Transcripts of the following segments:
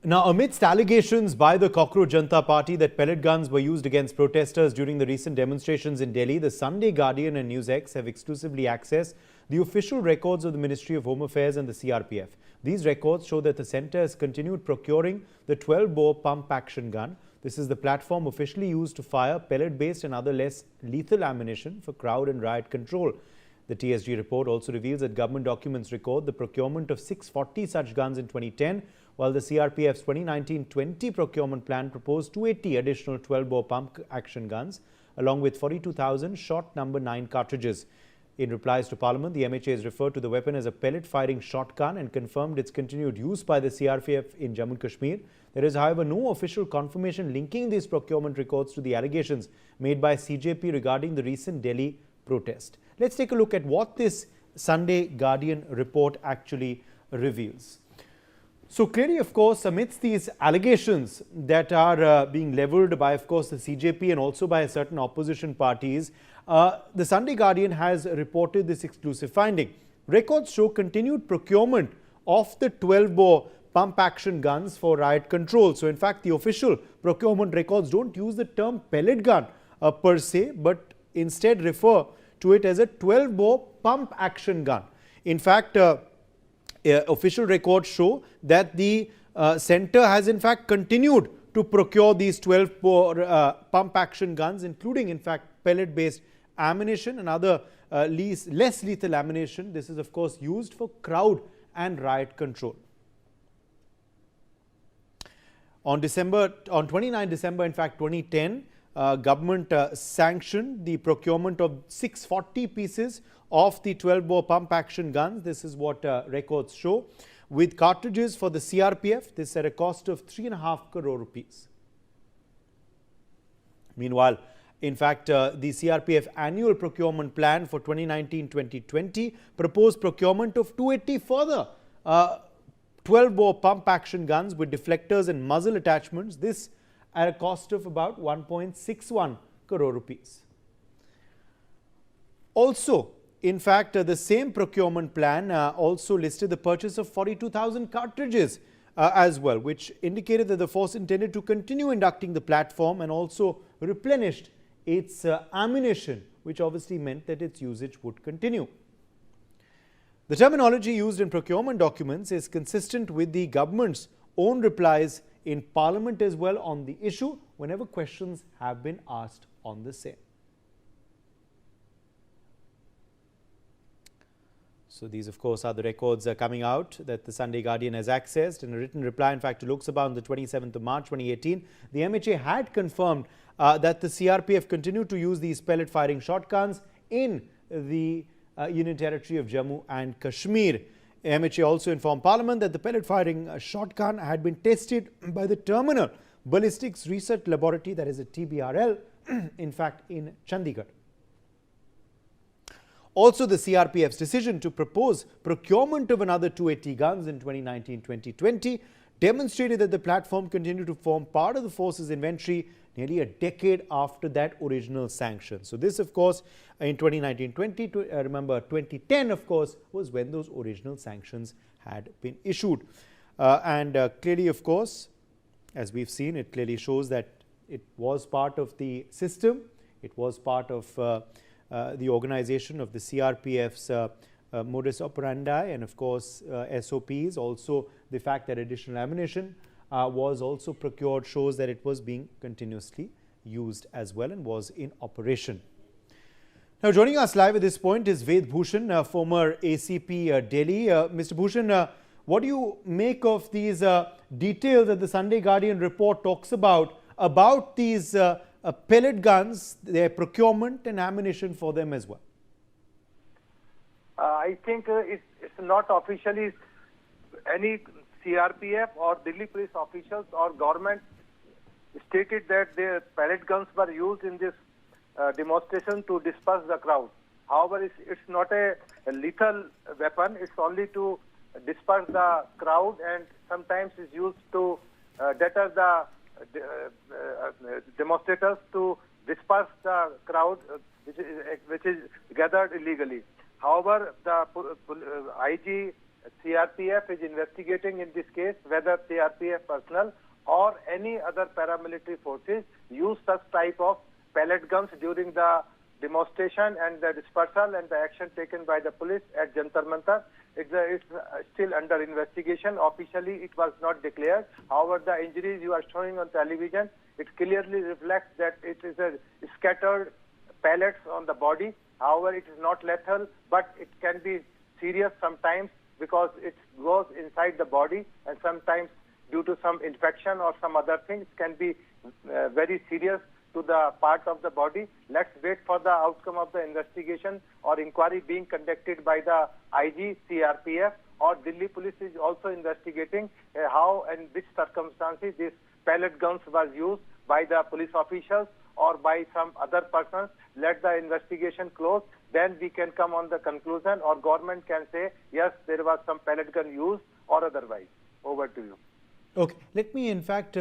Now, amidst allegations by the Cockroach Janata Party that pellet guns were used against protesters during the recent demonstrations in Delhi, the Sunday Guardian and NewsX have exclusively accessed the official records of the Ministry of Home Affairs and the CRPF. These records show that the centre has continued procuring the 12-bore pump-action gun. This is the platform officially used to fire pellet-based and other less lethal ammunition for crowd and riot control. The TSG report also reveals that government documents record the procurement of 640 such guns in 2010, while the CRPF's 2019-20 procurement plan proposed 280 additional 12-bore pump-action guns, along with 42,000 shot number 9 cartridges. In replies to Parliament, the MHA has referred to the weapon as a pellet-firing shotgun and confirmed its continued use by the CRPF in Jammu and Kashmir. There is, however, no official confirmation linking these procurement records to the allegations made by CJP regarding the recent Delhi protest. Let's take a look at what this Sunday Guardian report actually reveals. So clearly, of course, amidst these allegations that are being levelled by, of course, the CJP and also by certain opposition parties, the Sunday Guardian has reported this exclusive finding. Records show continued procurement of the 12-bore pump-action guns for riot control. So, in fact, the official procurement records don't use the term pellet gun per se, but instead refer to it as a 12-bore pump-action gun. In fact, official records show that the centre has in fact continued to procure these 12-bore pump-action guns, including in fact pellet-based ammunition and other less lethal ammunition. This is of course used for crowd and riot control. On 29 December, in fact 2010, government sanctioned the procurement of 640 pieces of the 12-bore pump-action guns. This is what records show, with cartridges for the CRPF. This at a cost of 3.5 crore rupees. Meanwhile, in fact, the CRPF annual procurement plan for 2019-2020 proposed procurement of 280 further 12-bore pump-action guns with deflectors and muzzle attachments. This at a cost of about 1.61 crore rupees. Also, in fact, the same procurement plan also listed the purchase of 42,000 cartridges as well, which indicated that the force intended to continue inducting the platform and also replenished its ammunition, which obviously meant that its usage would continue. The terminology used in procurement documents is consistent with the government's own replies in Parliament as well on the issue whenever questions have been asked on the same. So these of course are the records coming out that the Sunday Guardian has accessed. In a written reply, in fact, to Lok Sabha on the 27th of March 2018, the MHA had confirmed that the CRPF continued to use these pellet firing shotguns in the Union Territory of Jammu and Kashmir. MHA also informed Parliament that the pellet firing shotgun had been tested by the Terminal Ballistics Research Laboratory, that is a TBRL, in fact in Chandigarh. Also, the CRPF's decision to propose procurement of another 280 guns in 2019-2020 demonstrated that the platform continued to form part of the force's inventory nearly a decade after that original sanction. So this, of course, in 2019-20, remember 2010, of course, was when those original sanctions had been issued. Clearly, of course, as we've seen, it clearly shows that it was part of the system. It was part of the organization of the CRPF's modus operandi and, of course, SOPs. Also, the fact that additional ammunition was also procured shows that it was being continuously used as well and was in operation. Now, joining us live at this point is Ved Bhushan, former ACP Delhi. Mr. Bhushan, what do you make of these details that the Sunday Guardian report talks about these pellet guns, their procurement and ammunition for them as well? I think it's not officially any CRPF or Delhi police officials or government stated that the pellet guns were used in this demonstration to disperse the crowd. However, it's not a lethal weapon. It's only to disperse the crowd and sometimes is used to deter the demonstrators to disperse the crowd which is gathered illegally. However, the IG CRPF is investigating in this case whether CRPF personnel or any other paramilitary forces use such type of pellet guns during the demonstration and the dispersal and the action taken by the police at Jantar Mantar. It's still under investigation. Officially, it was not declared. However, the injuries you are showing on television, it clearly reflects that it is a scattered pellets on the body. However, it is not lethal, but it can be serious sometimes because it goes inside the body, and sometimes due to some infection or some other things can be very serious to the part of the body. Let's wait for the outcome of the investigation or inquiry being conducted by the IG, CRPF, or Delhi Police is also investigating how and which circumstances these pellet guns were used by the police officials or by some other persons. Let the investigation close, then we can come on the conclusion, or government can say, yes, there was some pellet gun used or otherwise. Over to you. Okay, let me in fact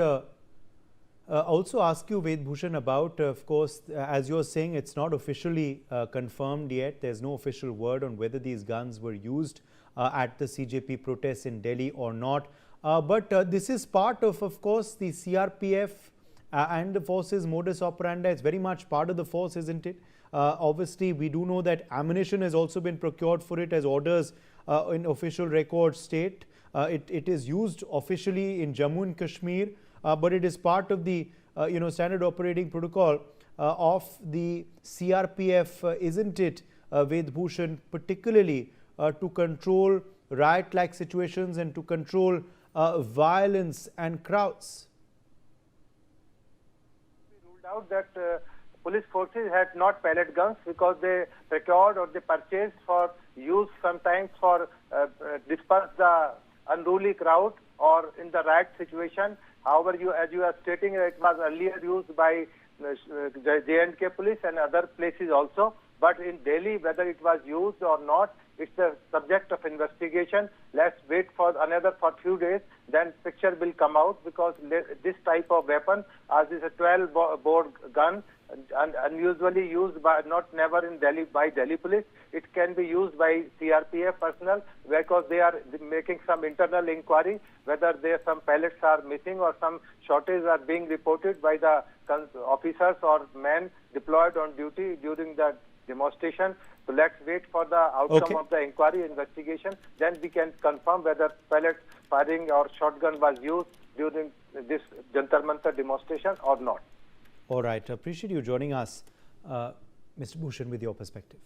also ask you, Ved Bhushan, about, of course, as you're saying, it's not officially confirmed yet. There's no official word on whether these guns were used at the CJP protests in Delhi or not. But this is part of course, the CRPF and the forces modus operandi. It's very much part of the force, isn't it? Obviously, we do know that ammunition has also been procured for it, as orders in official records state. It is used officially in Jammu and Kashmir, but it is part of the standard operating protocol of the CRPF, isn't it, Ved Bhushan, particularly to control riot-like situations and to control violence and crowds? We ruled out that police forces had not pellet guns because they procured or they purchased for use sometimes for disperse the unruly crowd or in the riot situation. However, as you are stating, it was earlier used by J&K police and other places also. But in Delhi, whether it was used or not, it's the subject of investigation. Let's wait for another few days, then picture will come out, because this type of weapon, as is a 12-bore gun, and unusually used never in Delhi by Delhi police. It can be used by CRPF personnel because they are making some internal inquiry whether there some pellets are missing or some shortages are being reported by the officers or men deployed on duty during the demonstration. So let's wait for the outcome of the inquiry investigation. Then we can confirm whether pellet firing or shotgun was used during this Jantar Mantar demonstration or not. All right. Appreciate you joining us, Mr. Bhushan, with your perspective.